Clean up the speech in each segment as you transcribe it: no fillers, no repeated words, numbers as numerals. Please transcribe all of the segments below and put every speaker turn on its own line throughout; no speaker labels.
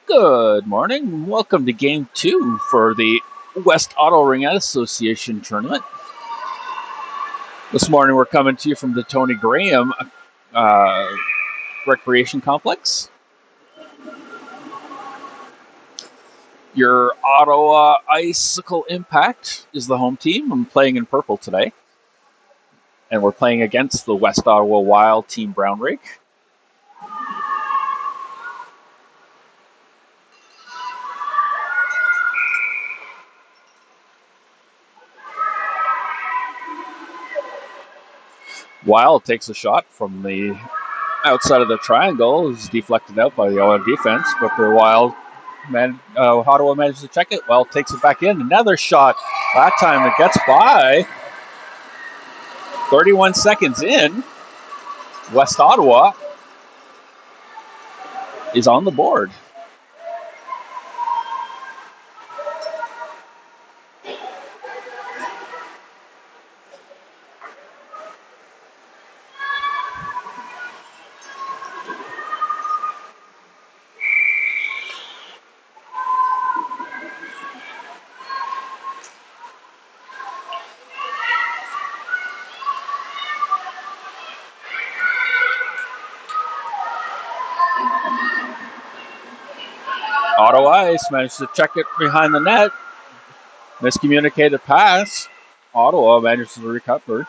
Good morning. Welcome to Game 2 for the West Ottawa Ringette Association Tournament. This morning we're coming to you from the Tony Graham Recreation Complex. Your Ottawa Icicle Impact is the home team. I'm playing in purple today. And we're playing against the West Ottawa Wild team Brownrigg. Wild takes a shot from the outside of the triangle. Is deflected out by the Ottawa defense, but the Ottawa manages to check it. Wild takes it back in. Another shot. That time it gets by. 31 seconds in. West Ottawa is on the board. Ottawa Ice managed to check it behind the net. Miscommunicated pass. Ottawa manages to recover.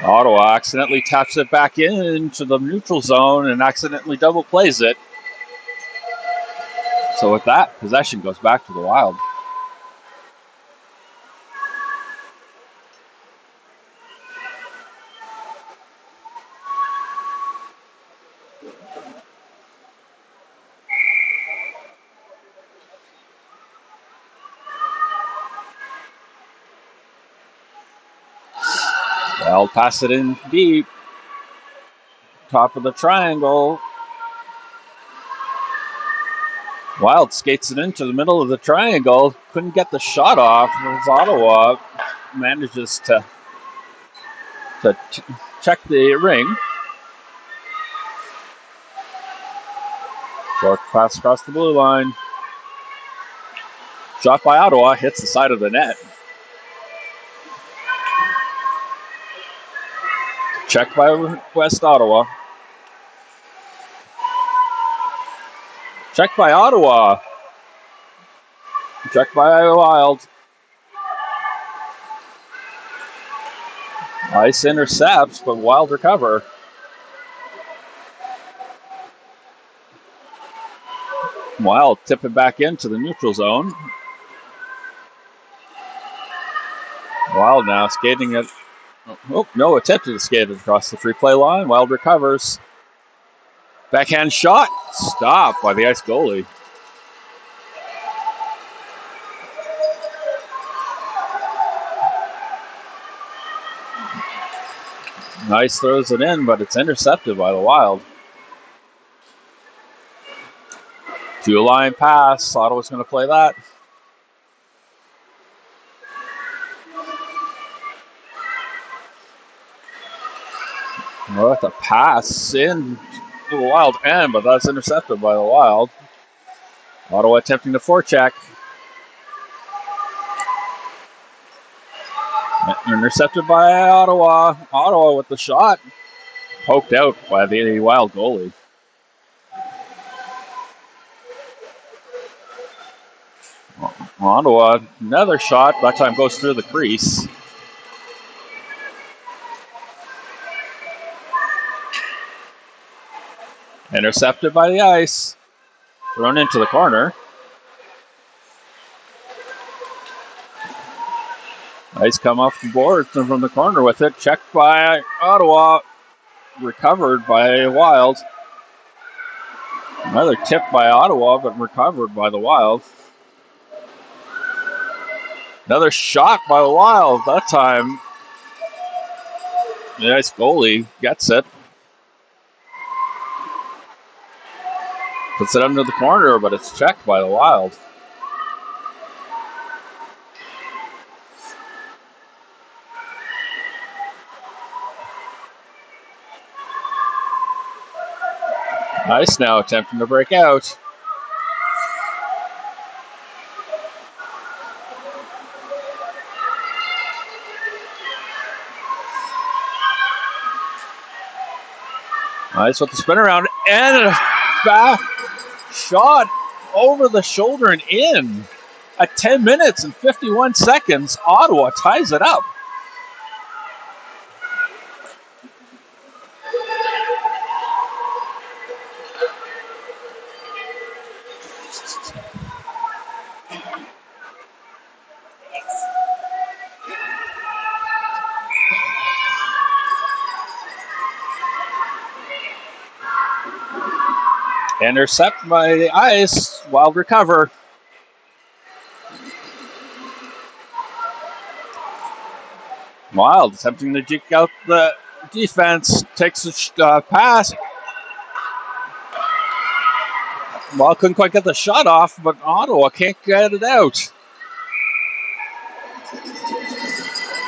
Ottawa accidentally taps it back into the neutral zone and accidentally double plays it. So with that, possession goes back to the Wild. I'll pass it in deep. Top of the triangle. Wild skates it into the middle of the triangle. Couldn't get the shot off as Ottawa manages to check the ring. Short pass across the blue line. Shot by Ottawa, hits the side of the net. Check by West Ottawa. Check by Ottawa. Check by Wild. Ice intercepts, but Wild recover. Wild tip it back into the neutral zone. Wild now skating it. Oh, no, attempted to skate it across the free play line. Wild recovers. Backhand shot. Stopped by the ice goalie. Nice throws it in, but it's intercepted by the Wild. Two-line pass. Ottawa's going to play that. Well, that's a pass in to the Wild end, but that's intercepted by the Wild. Ottawa attempting the forecheck. Intercepted by Ottawa. Ottawa with the shot. Poked out by the Wild goalie. Ottawa, another shot. That time goes through the crease. Intercepted by the ice. Thrown into the corner. Ice come off the board from the corner with it. Checked by Ottawa. Recovered by Wild. Another tip by Ottawa, but recovered by the Wild. Another shot by the Wild. That time, the ice goalie gets it. Puts it under the corner, but it's checked by the Wild. Ice now attempting to break out. Ice with the spin around and a back shot over the shoulder and in. At 10 minutes and 51 seconds, Ottawa ties it up. Intercept by the ice. Wild recover. Wild attempting to jig out the defense. Takes a pass. Wild couldn't quite get the shot off, but Ottawa can't get it out.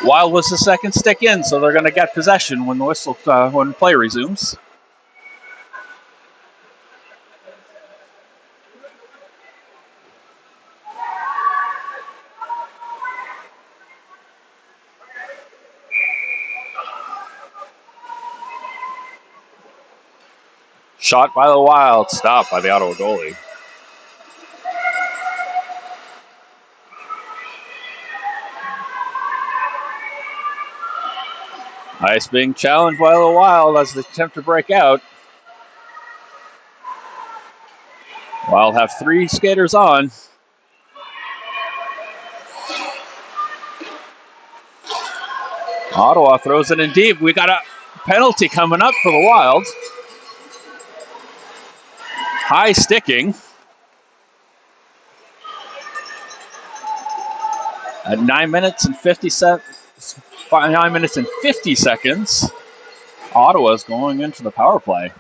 Wild was the second stick in, so they're going to get possession when the whistle, when play resumes. Shot by the Wild, stopped by the Ottawa goalie. Ice being challenged by the Wild as they attempt to break out. Wild have 3 skaters on. Ottawa throws it in deep. We got a penalty coming up for the Wild. High sticking. At 9 minutes and 50 seconds, Ottawa's going into the power play.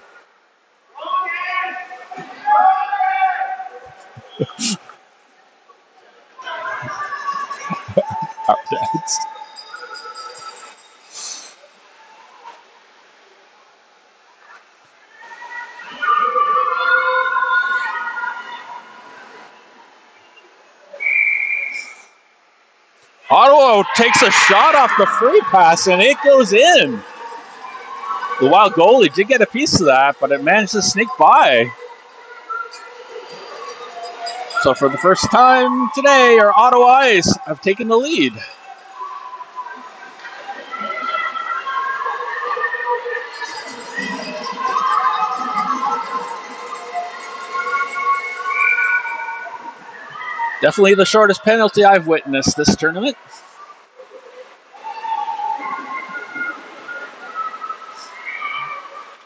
Ottawa takes a shot off the free pass, and it goes in. The Wild goalie did get a piece of that, but it managed to sneak by. So for the first time today, our Ottawa Ice have taken the lead. Definitely the shortest penalty I've witnessed this tournament.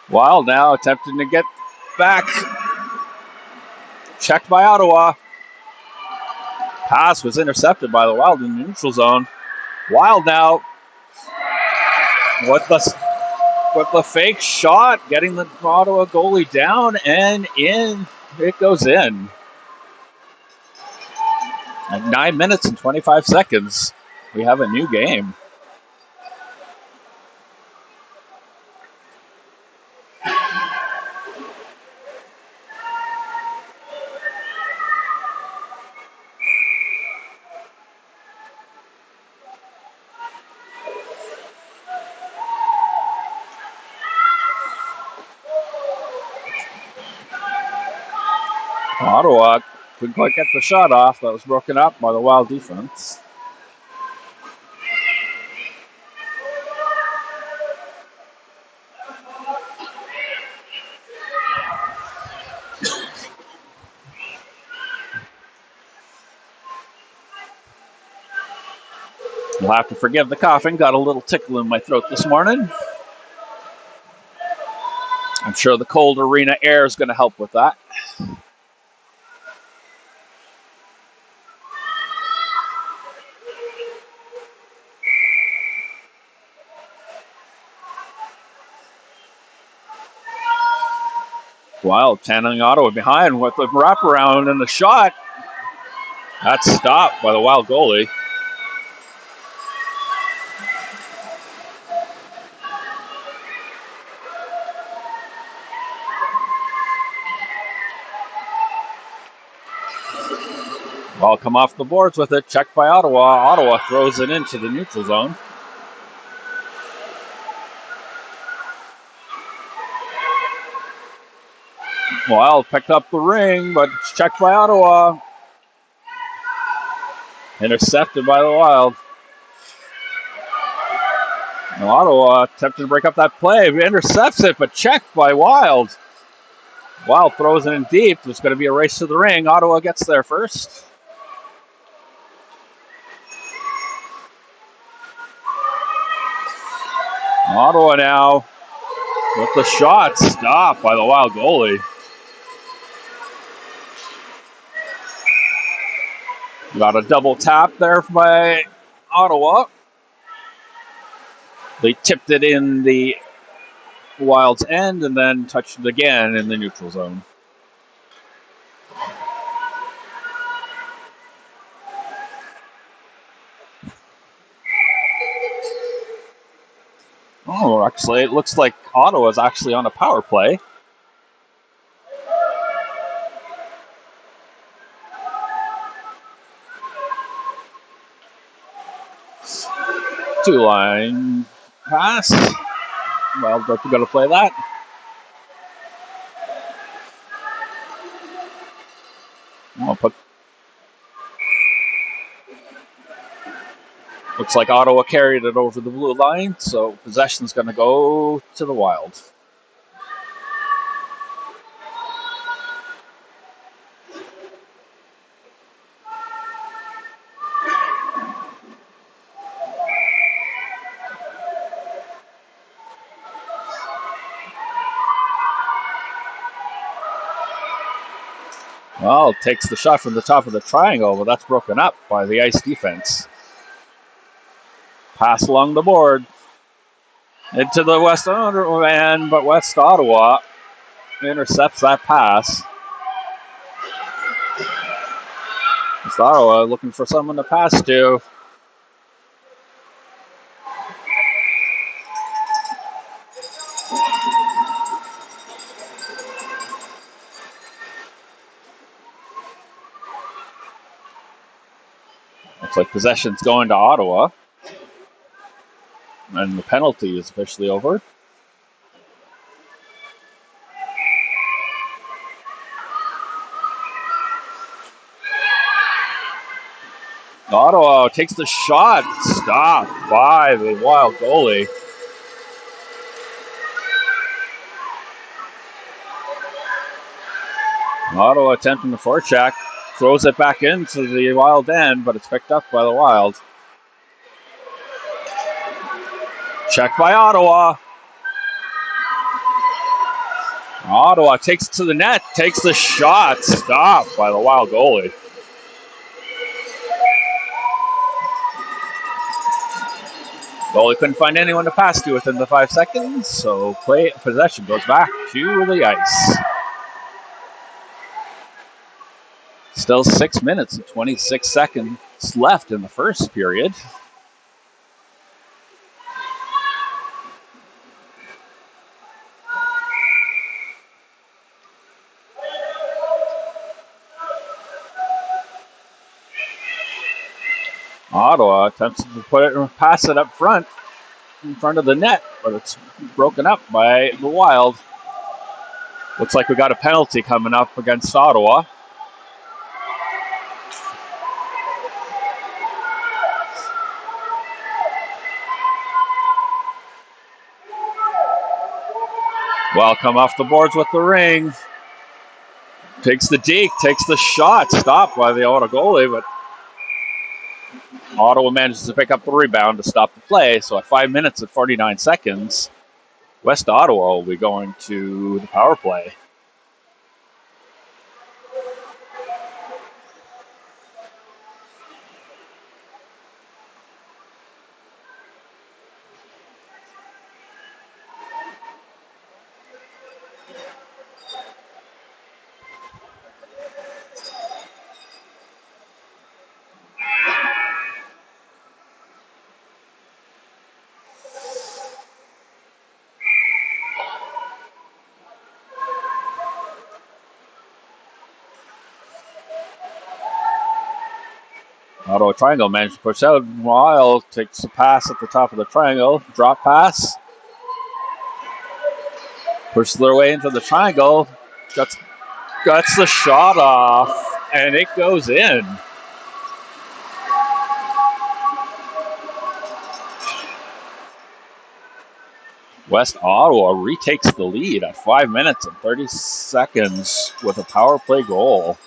Wild now attempting to get back. Checked by Ottawa. Pass was intercepted by the Wild in the neutral zone. Wild now with the fake shot, getting the Ottawa goalie down and in. It goes in. At 9 minutes and 25 seconds, we have a new game. Ottawa couldn't quite get the shot off. That was broken up by the Wild defense. You'll have to forgive the coughing. Got a little tickle in my throat this morning. I'm sure the cold arena air is going to help with that. Wild channeling Ottawa behind with the wraparound and the shot. That's stopped by the Wild goalie. Ball come off the boards with it, checked by Ottawa. Ottawa throws it into the neutral zone. Wild picked up the ring, but it's checked by Ottawa. Intercepted by the Wild. Now Ottawa attempted to break up that play. He intercepts it, but checked by Wild. Wild throws it in deep. There's going to be a race to the ring. Ottawa gets there first. Ottawa now with the shot stopped by the Wild goalie. Got a double tap there by Ottawa. They tipped it in the Wild's end and then touched it again in the neutral zone. Oh, actually, it looks like Ottawa's actually on a power play. Two-line pass. Well, we're going to play that. Looks like Ottawa carried it over the blue line, so possession's going to go to the Wild. Well, takes the shot from the top of the triangle, but that's broken up by the ice defense. Pass along the board into the West end, but West Ottawa intercepts that pass. West Ottawa looking for someone to pass to. Looks like possession's going to Ottawa. And the penalty is officially over. Ottawa takes the shot. Stopped by the Wild goalie. Ottawa attempting the forecheck. Throws it back into the Wild end, but it's picked up by the Wild. Check by Ottawa. Ottawa takes it to the net. Takes the shot. Stopped by the Wild goalie. Goalie couldn't find anyone to pass to within the 5 seconds, so possession goes back to the ice. Still 6 minutes and 26 seconds left in the first period. Ottawa attempts to pass it up front in front of the net, but it's broken up by the Wild. Looks like we got a penalty coming up against Ottawa. Wild come off the boards with the ring. Takes the deke, takes the shot. Stopped by the Ottawa goalie, but Ottawa manages to pick up the rebound to stop the play. So at 5 minutes and 49 seconds, West Ottawa will be going to the power play. Ottawa triangle manages to push out. Wild takes a pass at the top of the triangle. Drop pass. Pushes their way into the triangle. Guts the shot off, and it goes in. West Ottawa retakes the lead at 5 minutes and 30 seconds with a power play goal.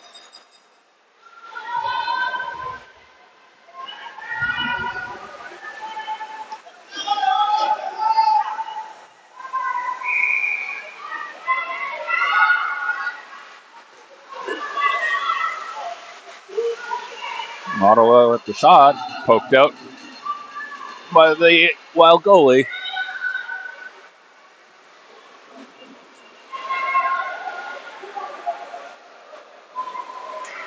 Ottawa with the shot, poked out by the Wild goalie.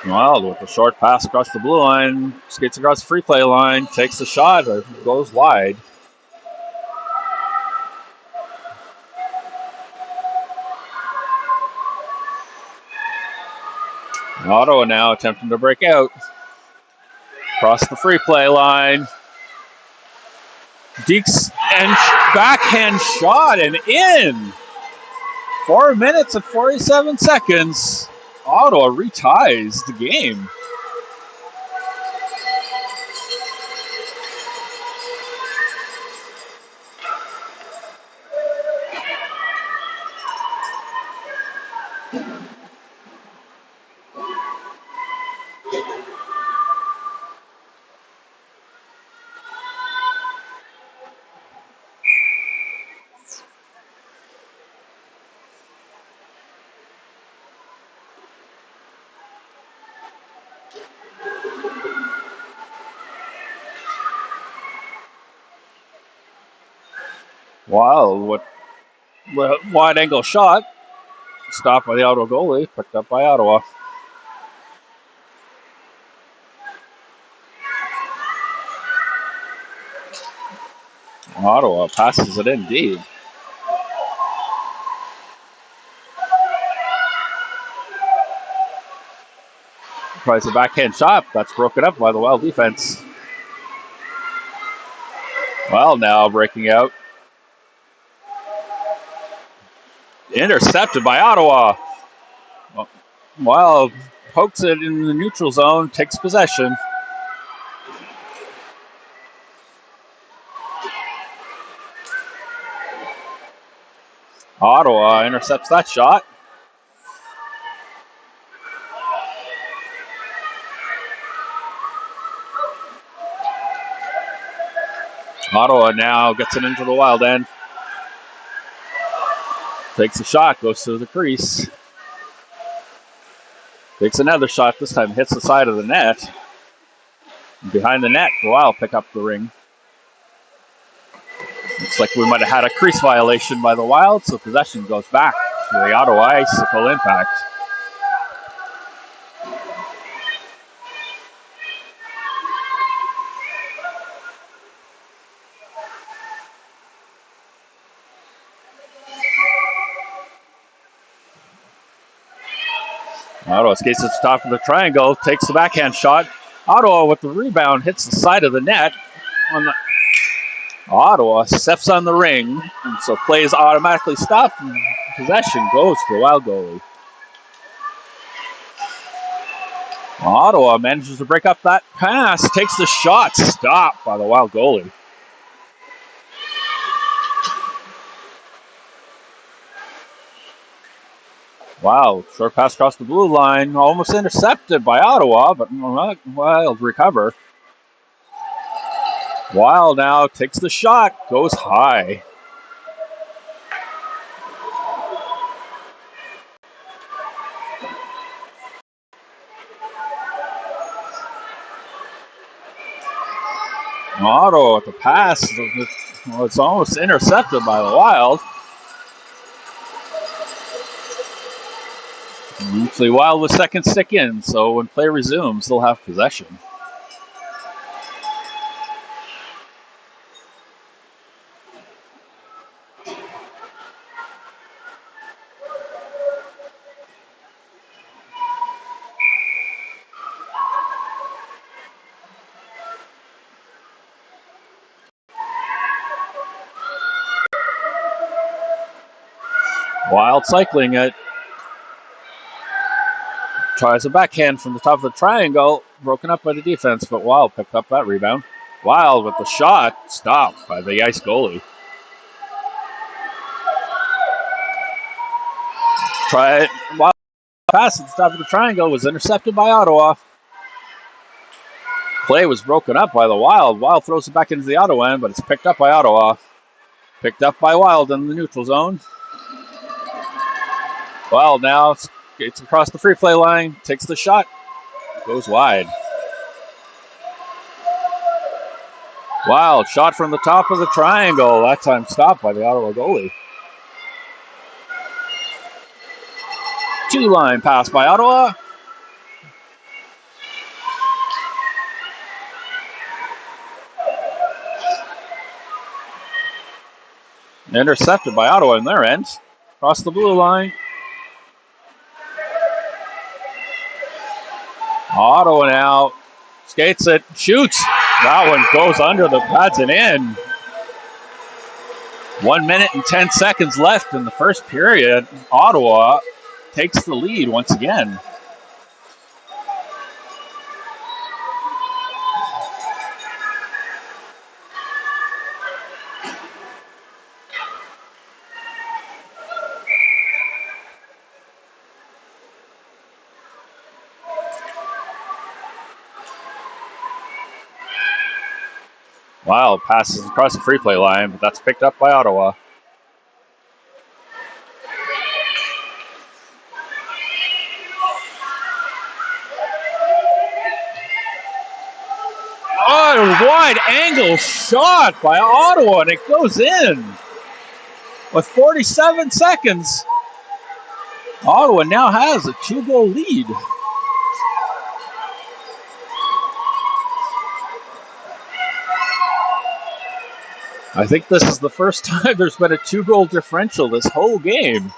Wild with a short pass across the blue line, skates across the free play line, takes the shot, goes wide. Ottawa now attempting to break out. Across the free play line. Deeks and backhand shot and in. 4 minutes and 47 seconds. Ottawa reties the game. Wow, what wide angle shot. Stopped by the Ottawa goalie, picked up by Ottawa. Ottawa passes it in deep. Tries a backhand shot. That's broken up by the Wild defense. Wild now breaking out. Intercepted by Ottawa. Wild pokes it in the neutral zone, takes possession. Ottawa intercepts that shot. Ottawa now gets it into the Wild end. Takes a shot, goes to the crease. Takes another shot, this time hits the side of the net. Behind the net, the Wild pick up the ring. Looks like we might have had a crease violation by the Wild, so possession goes back to the Ottawa Ice at full impact. Ottawa skates to the top of the triangle, takes the backhand shot. Ottawa with the rebound hits the side of the net. Ottawa steps on the ring, and so play is automatically stopped, and possession goes to the Wild goalie. Ottawa manages to break up that pass, takes the shot, stopped by the Wild goalie. Wow, short pass across the blue line, almost intercepted by Ottawa, but Wild recover. Wild now takes the shot, goes high. Ottawa with the pass, it's almost intercepted by the Wild. Usually Wild with second stick in, so when play resumes, they'll have possession. Wild cycling it. Tries a backhand from the top of the triangle, broken up by the defense, but Wild picked up that rebound. Wild with the shot, stopped by the Ice goalie. Wild pass at the top of the triangle was intercepted by Ottawa. Play was broken up by the Wild. Wild throws it back into the Ottawa end, but it's picked up by Ottawa. Picked up by Wild in the neutral zone. Wild now skates across the free play line, takes the shot, goes wide. Wild shot from the top of the triangle, that time stopped by the Ottawa goalie. Two-line pass by Ottawa. Intercepted by Ottawa in their end. Across the blue line. Ottawa now skates it, shoots. That one goes under the pads and in. 1 minute and 10 seconds left in the first period. Ottawa takes the lead once again. Wild passes across the free play line, but that's picked up by Ottawa. Oh, wide angle shot by Ottawa, and it goes in. with 47 seconds. Ottawa now has a 2-goal lead. I think this is the first time there's been a 2-goal differential this whole game.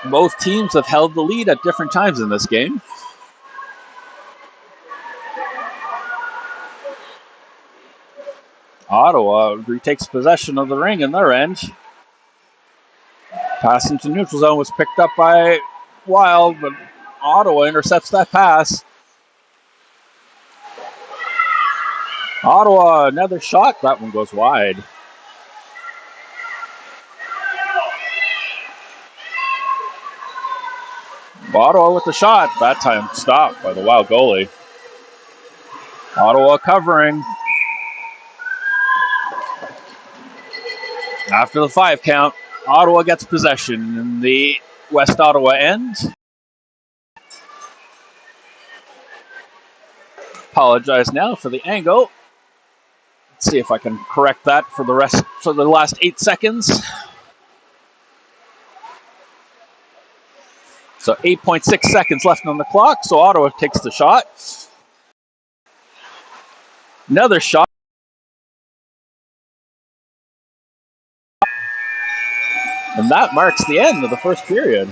Both teams have held the lead at different times in this game. Ottawa retakes possession of the ring in their end. Pass into neutral zone was picked up by Wild, but Ottawa intercepts that pass. Ottawa, another shot. That one goes wide. Ottawa with the shot. That time stopped by the Wild goalie. Ottawa covering. After the 5 count, Ottawa gets possession in the West Ottawa end. Apologize now for the angle. Let's see if I can correct that for the last 8 seconds. So 8.6 seconds left on the clock. So Ottawa takes the shot. Another shot. And that marks the end of the first period.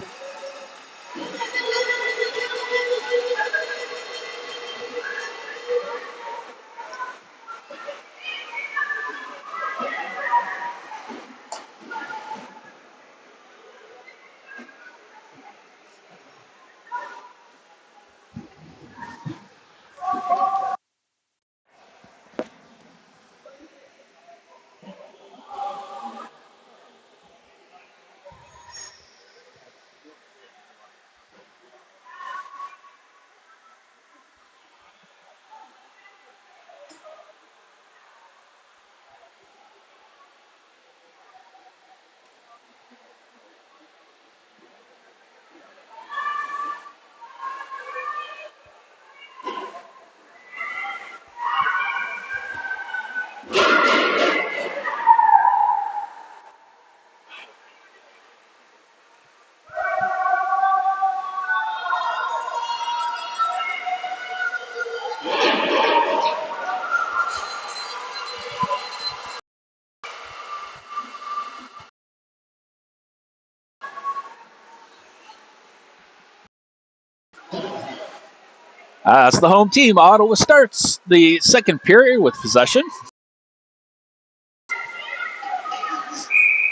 As the home team, Ottawa starts the second period with possession.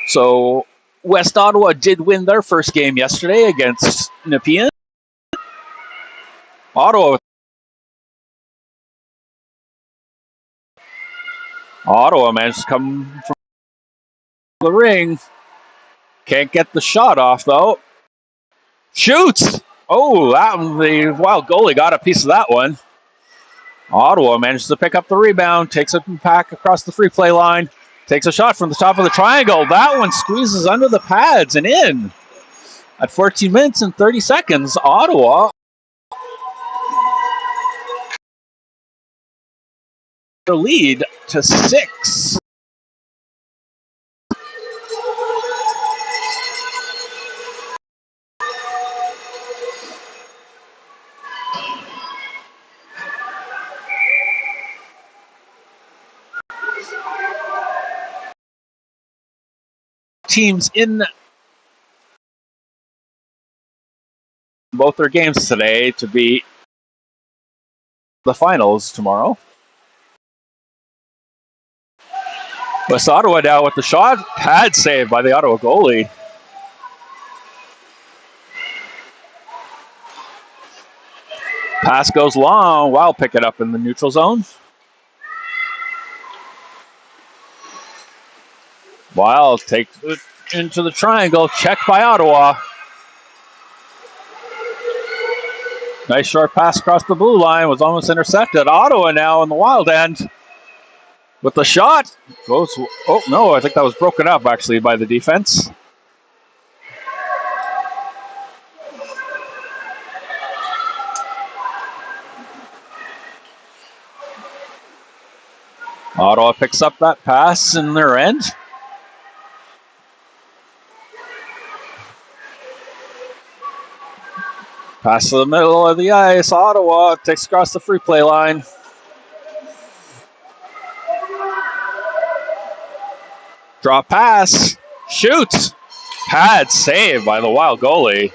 So West Ottawa did win their first game yesterday against Nepean. Ottawa managed to come from the ring. Can't get the shot off, though. Shoots! Oh, the Wild goalie got a piece of that one. Ottawa manages to pick up the rebound, takes it back across the free play line, takes a shot from the top of the triangle. That one squeezes under the pads and in. At 14 minutes and 30 seconds, Ottawa their lead to 6. Teams in both their games today to be the finals tomorrow. West Ottawa now with the shot. Pad save by the Ottawa goalie. Pass goes long. Wild pick it up in the neutral zone. Wild takes it into the triangle. Checked by Ottawa. Nice short pass across the blue line. Was almost intercepted. Ottawa now on the Wild end. With the shot. Goes. Oh, no. I think that was broken up, actually, by the defense. Ottawa picks up that pass in their end. Pass to the middle of the ice. Ottawa takes across the free play line. Drop pass. Shoots. Pad save by the Wild goalie.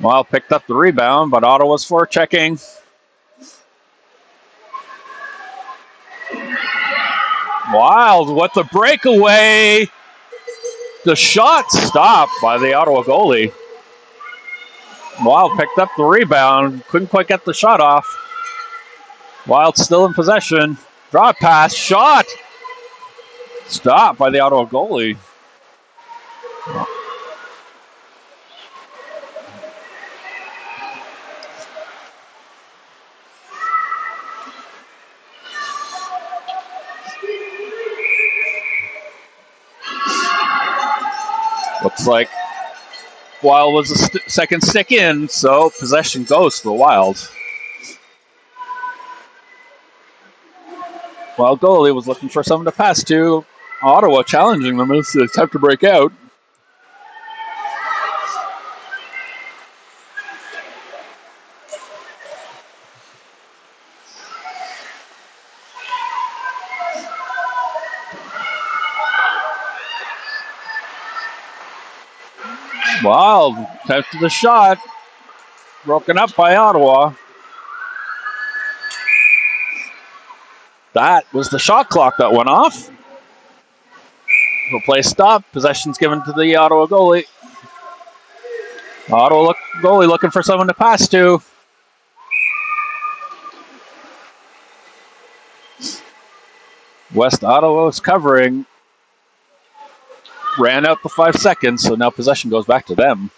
Wild picked up the rebound, but Ottawa's forechecking. Wild with the breakaway. The shot stopped by the Ottawa goalie. Wild picked up the rebound. Couldn't quite get the shot off. Wild still in possession. Drop pass. Shot. Stopped by the Ottawa goalie. Looks like Wild was the second stick in, so possession goes to the Wild. Wild goalie was looking for someone to pass to. Ottawa challenging them as they attempt to break out. Wild attempted the shot. Broken up by Ottawa. That was the shot clock that went off. Play stop. Possession's given to the Ottawa goalie. Ottawa goalie looking for someone to pass to. West Ottawa is covering. Ran out the 5 seconds, so now possession goes back to them.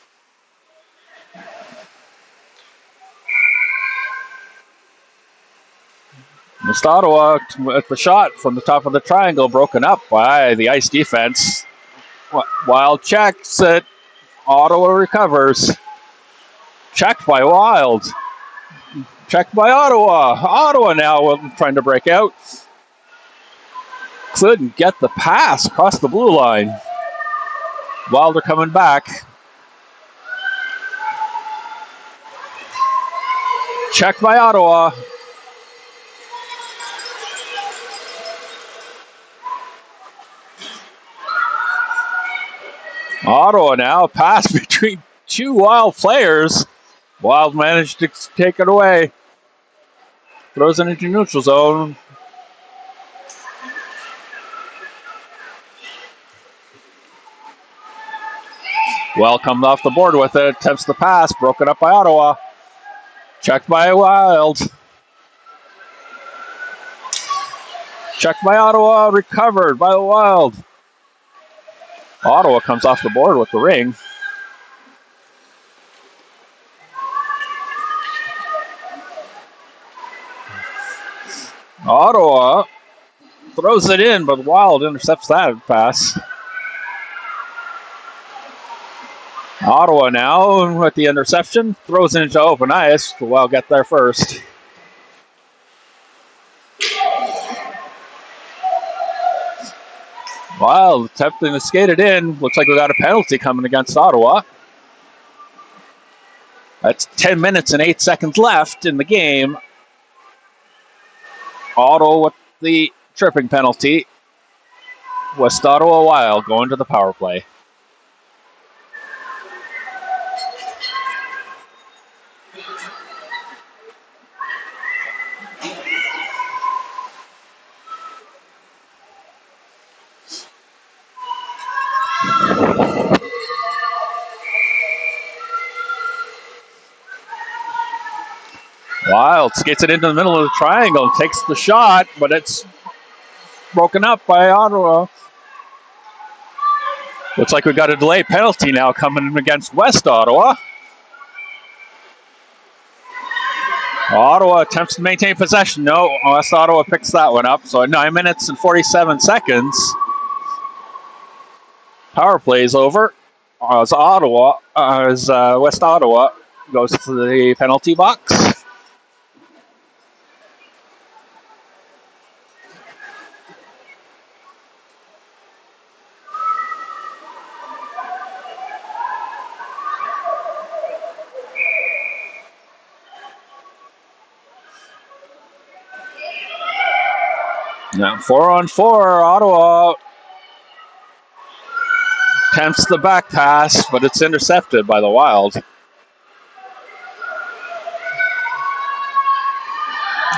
West Ottawa with the shot from the top of the triangle, broken up by the ice defense. Wild checks it. Ottawa recovers. Checked by Wild. Checked by Ottawa. Ottawa now trying to break out. Couldn't get the pass across the blue line. Wild are coming back. Checked by Ottawa. Ottawa now, pass between two Wild players. Wild managed to take it away. Throws it into neutral zone. Well comes off the board with it. Attempts the pass. Broken up by Ottawa. Checked by Wild. Checked by Ottawa. Recovered by the Wild. Ottawa comes off the board with the ring. Ottawa throws it in, but Wild intercepts that pass. Ottawa now with the interception, throws it into open ice. The Wild get there first. Wild attempting to skate it in. Looks like we got a penalty coming against Ottawa. That's 10 minutes and 8 seconds left in the game. Ottawa with the tripping penalty. West Ottawa Wild going to the power play. Wild skates it into the middle of the triangle and takes the shot, but it's broken up by Ottawa. Looks like we got a delay penalty now coming against West Ottawa. Ottawa attempts to maintain possession. No, West Ottawa picks that one up. So at 9 minutes and 47 seconds, power play is over. As West Ottawa goes to the penalty box. Now 4-on-4. Ottawa attempts the back pass, but it's intercepted by the Wild.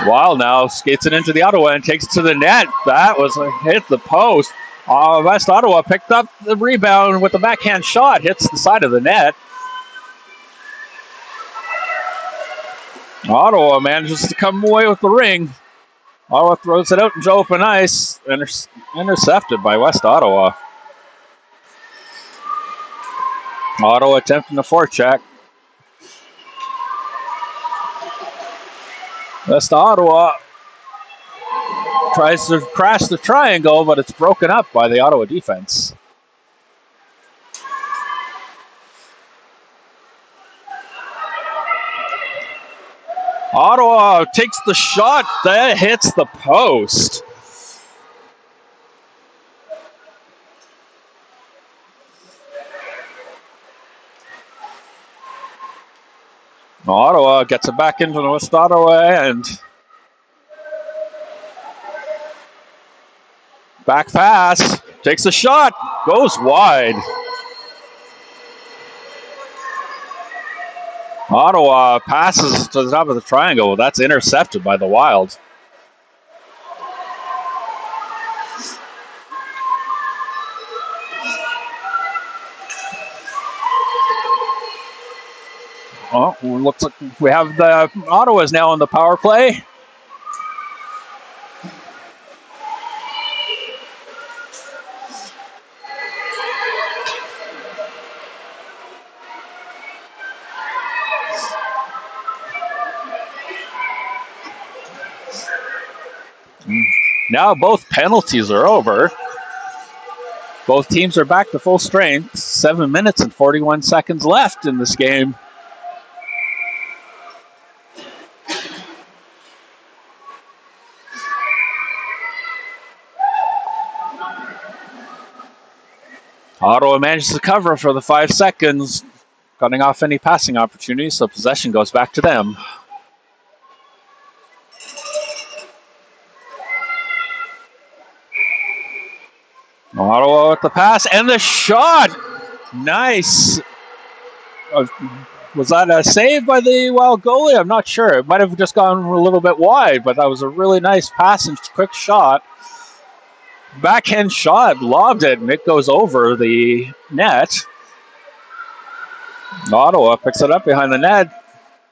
Wild now skates it into the Ottawa and takes it to the net. That was hit the post. West Ottawa picked up the rebound with the backhand shot. Hits the side of the net. Ottawa manages to come away with the ring. Ottawa throws it out into open ice. Intercepted by West Ottawa. Ottawa attempting the forecheck. West Ottawa tries to crash the triangle, but it's broken up by the Ottawa defense. Ottawa takes the shot that hits the post. Ottawa gets it back into the West Ottawa end. Back pass, takes a shot, goes wide. Ottawa passes to the top of the triangle. That's intercepted by the Wild. Oh, looks like we have the Ottawa's now on the power play. Now both penalties are over. Both teams are back to full strength. 7 minutes and 41 seconds left in this game. Ottawa manages to cover for the 5 seconds, cutting off any passing opportunities, so possession goes back to them. Ottawa with the pass and the shot. Nice. Was that a save by the Wild goalie? I'm not sure. It might have just gone a little bit wide, but that was a really nice pass and quick shot. Backhand shot, lobbed it, and it goes over the net. Ottawa picks it up behind the net.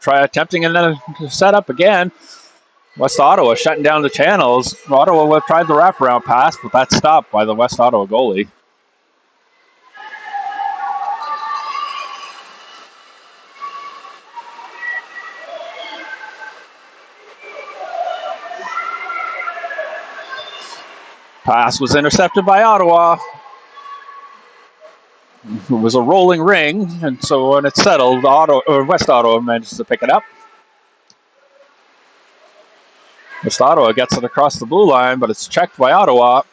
Attempting another setup again. West Ottawa shutting down the channels. Ottawa tried the wraparound pass, but that's stopped by the West Ottawa goalie. Pass was intercepted by Ottawa. It was a rolling ring, and so when it's settled, West Ottawa manages to pick it up. West Ottawa gets it across the blue line, but it's checked by Ottawa.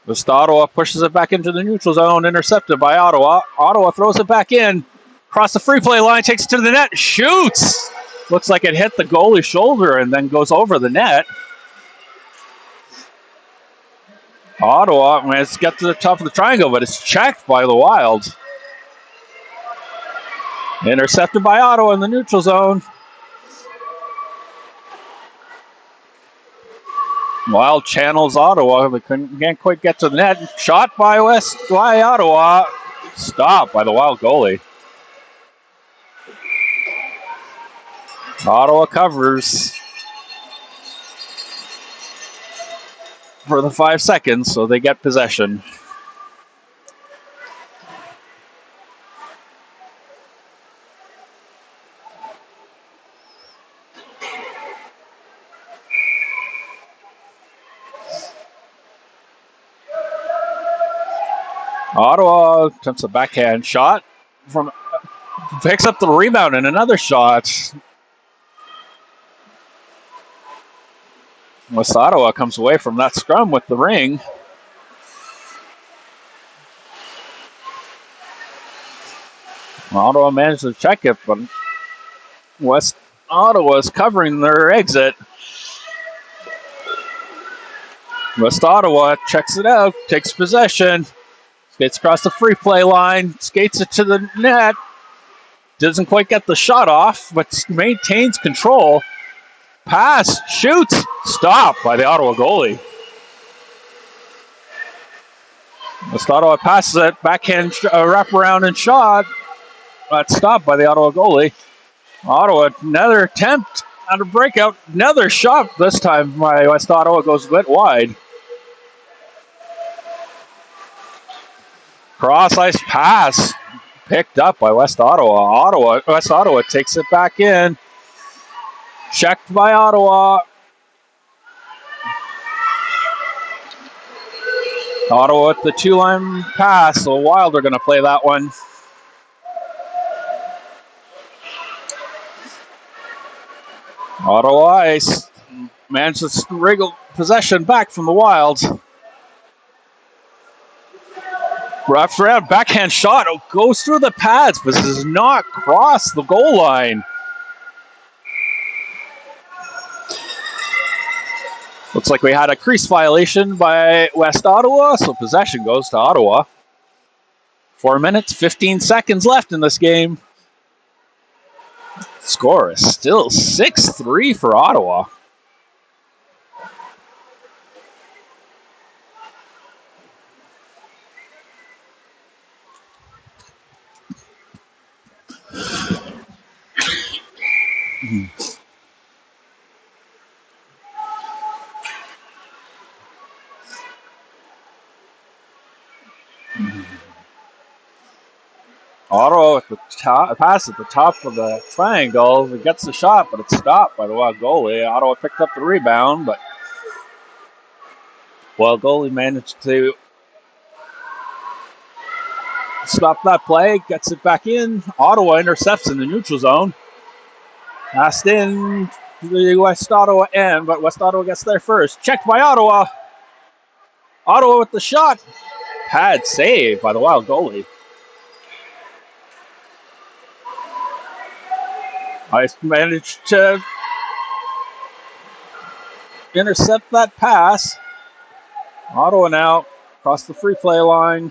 West Ottawa pushes it back into the neutral zone, intercepted by Ottawa. Ottawa throws it back in, across the free play line, takes it to the net, shoots! Looks like it hit the goalie's shoulder and then goes over the net. Ottawa managed to get to the top of the triangle, but it's checked by the Wild. Intercepted by Ottawa in the neutral zone. Wild channels Ottawa, but can't quite get to the net. Shot by Ottawa. Stopped by the Wild goalie. Ottawa covers for the 5 seconds, so they get possession. Ottawa attempts a backhand shot, picks up the rebound and another shot. West Ottawa comes away from that scrum with the ring. Ottawa managed to check it, but West Ottawa is covering their exit. West Ottawa checks it out, takes possession, skates across the free play line, skates it to the net. Doesn't quite get the shot off, but maintains control. Pass, shoots, stop by the Ottawa goalie. West Ottawa passes it, backhand wraparound and shot. That's stopped by the Ottawa goalie. Ottawa, another attempt at a breakout, another shot. This time by West Ottawa goes a bit wide. Cross ice pass picked up by West Ottawa. West Ottawa takes it back in. Checked by Ottawa. Ottawa with the two-line pass. So Wild are going to play that one. Ottawa ice manages to wriggle possession back from the Wild. Wraps around, backhand shot, goes through the pads, but does not cross the goal line. Looks like we had a crease violation by West Ottawa, so possession goes to Ottawa. 4 minutes, 15 seconds left in this game. Score is still 6-3 for Ottawa. Ottawa with the pass at the top of the triangle. It gets the shot, but it's stopped by the Wild goalie. Ottawa picked up the rebound, but Wild goalie managed to stop that play, gets it back in. Ottawa intercepts in the neutral zone. Passed in to the West Ottawa end, but West Ottawa gets there first. Checked by Ottawa. Ottawa with the shot. Pad save by the Wild goalie. Ice managed to intercept that pass. Ottawa now across the free play line.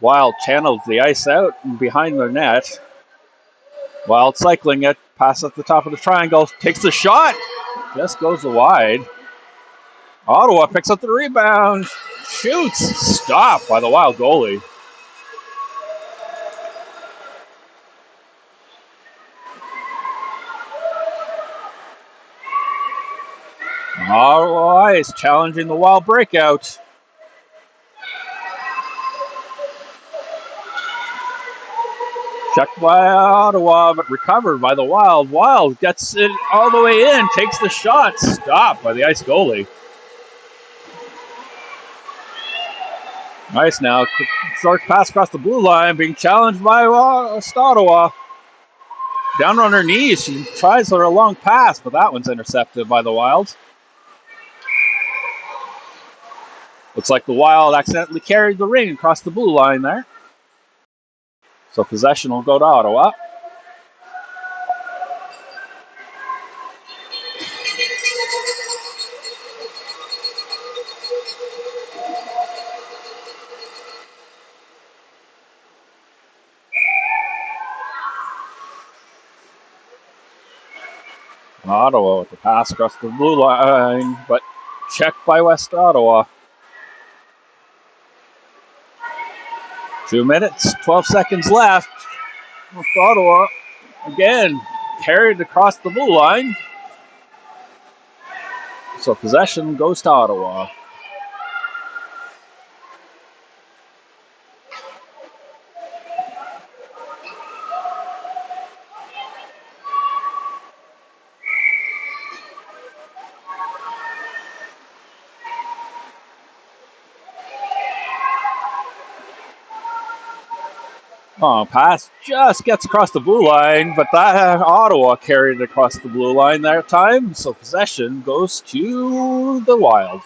Wild channels the ice out and behind their net. Wild cycling it. Pass at the top of the triangle. Takes the shot. Just goes wide. Ottawa picks up the rebound. Shoots. Stopped by the Wild goalie. Ottawa is challenging the Wild breakout. Checked by Ottawa, but recovered by the Wild. Wild gets it all the way in, takes the shot, stopped by the ice goalie. Nice now. Short pass across the blue line, being challenged by Ottawa. Down on her knees, she tries for a long pass, but that one's intercepted by the Wild. Looks like the Wild accidentally carried the ring across the blue line there. So possession will go to Ottawa. Ottawa with the pass across the blue line, but checked by West Ottawa. 2 minutes, 12 seconds left. West Ottawa, again, carried across the blue line. So possession goes to Ottawa. Oh, pass just gets across the blue line, but that Ottawa carried across the blue line that time, so possession goes to the Wild.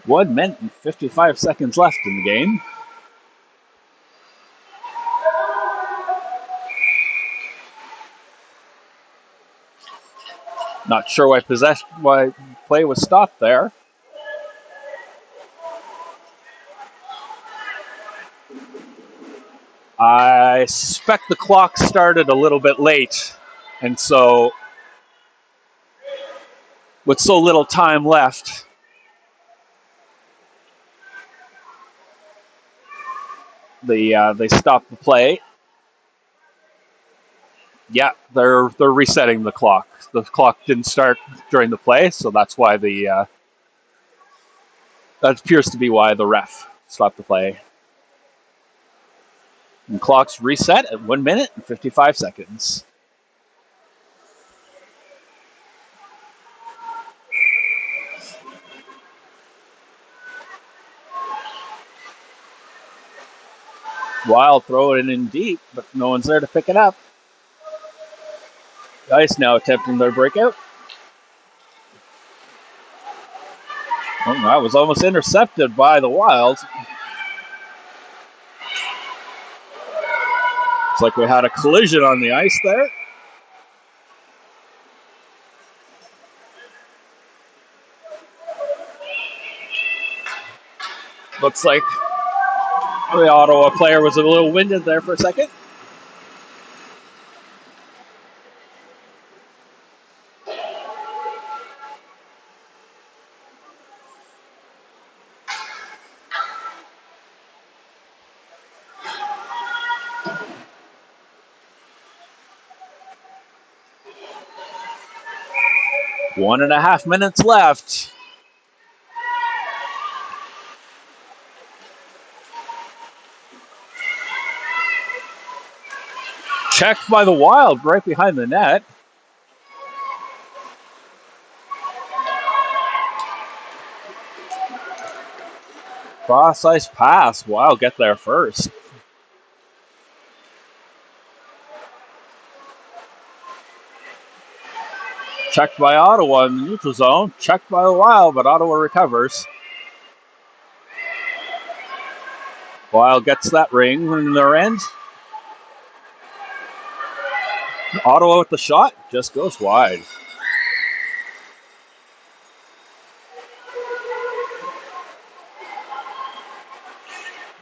One minute and 55 seconds left in the game. Not sure why play was stopped there. I suspect the clock started a little bit late, and so with so little time left, they stopped the play. Yeah, they're resetting the clock. The clock didn't start during the play, so that's why that appears to be why the ref stopped the play. And clock's reset at 1 minute and 55 seconds. Wild throw it in deep, but no one's there to pick it up. Ice now attempting their breakout. Oh, that was almost intercepted by the Wild. It's like we had a collision on the ice there. Looks like the Ottawa player was a little winded there for a second. One and a half minutes left. Checked by the Wild right behind the net. Cross ice pass. Wild get there first. Checked by Ottawa in the neutral zone. Checked by the Wild, but Ottawa recovers. Wild gets that ring in their end. Ottawa with the shot just goes wide.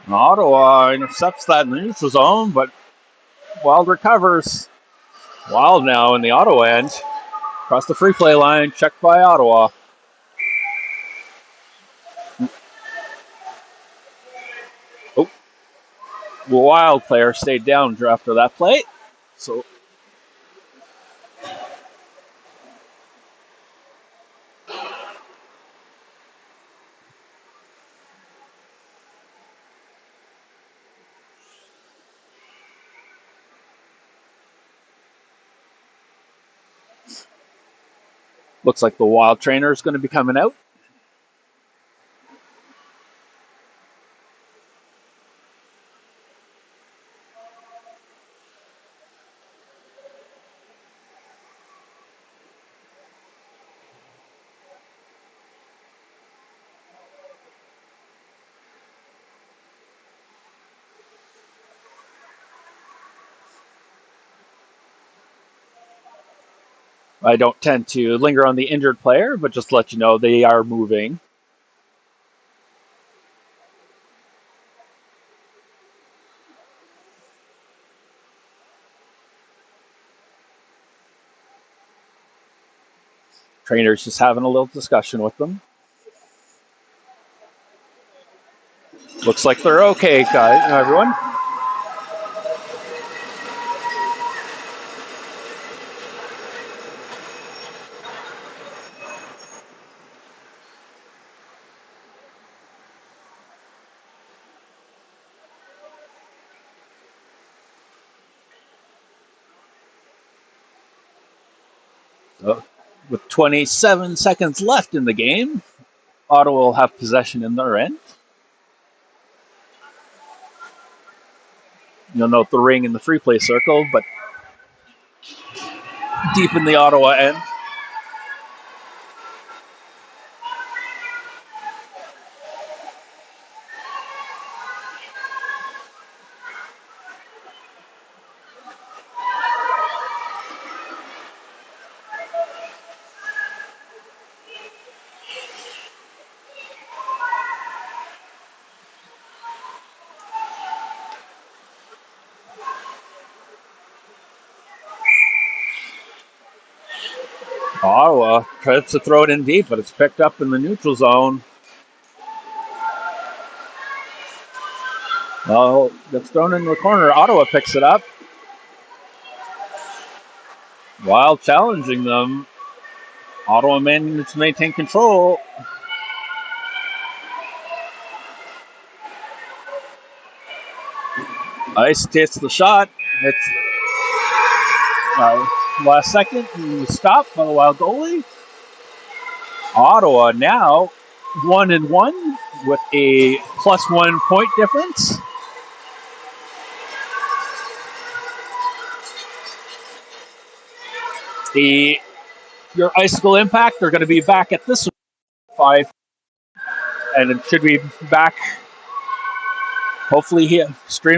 And Ottawa intercepts that in the neutral zone, but Wild recovers. Wild now in the Ottawa end. Across the free play line, checked by Ottawa. Oh, the Wild player stayed down after that play. So looks like the Wild trainer is going to be coming out. I don't tend to linger on the injured player, but just to let you know they are moving. Trainer's just having a little discussion with them. Looks like they're okay, guys, everyone. With 27 seconds left in the game, Ottawa will have possession in their end. You'll note the ring in the free play circle, but deep in the Ottawa end. Ottawa tries to throw it in deep, but it's picked up in the neutral zone. Well, it's thrown in the corner. Ottawa picks it up while challenging them. Ottawa managed to maintain control. Ice takes the shot. It's last second stopped by the Wild goalie. Ottawa now 1-1 with a +1 point difference. Your Icicle Impact are going to be back at this 5, and it should be back hopefully here streaming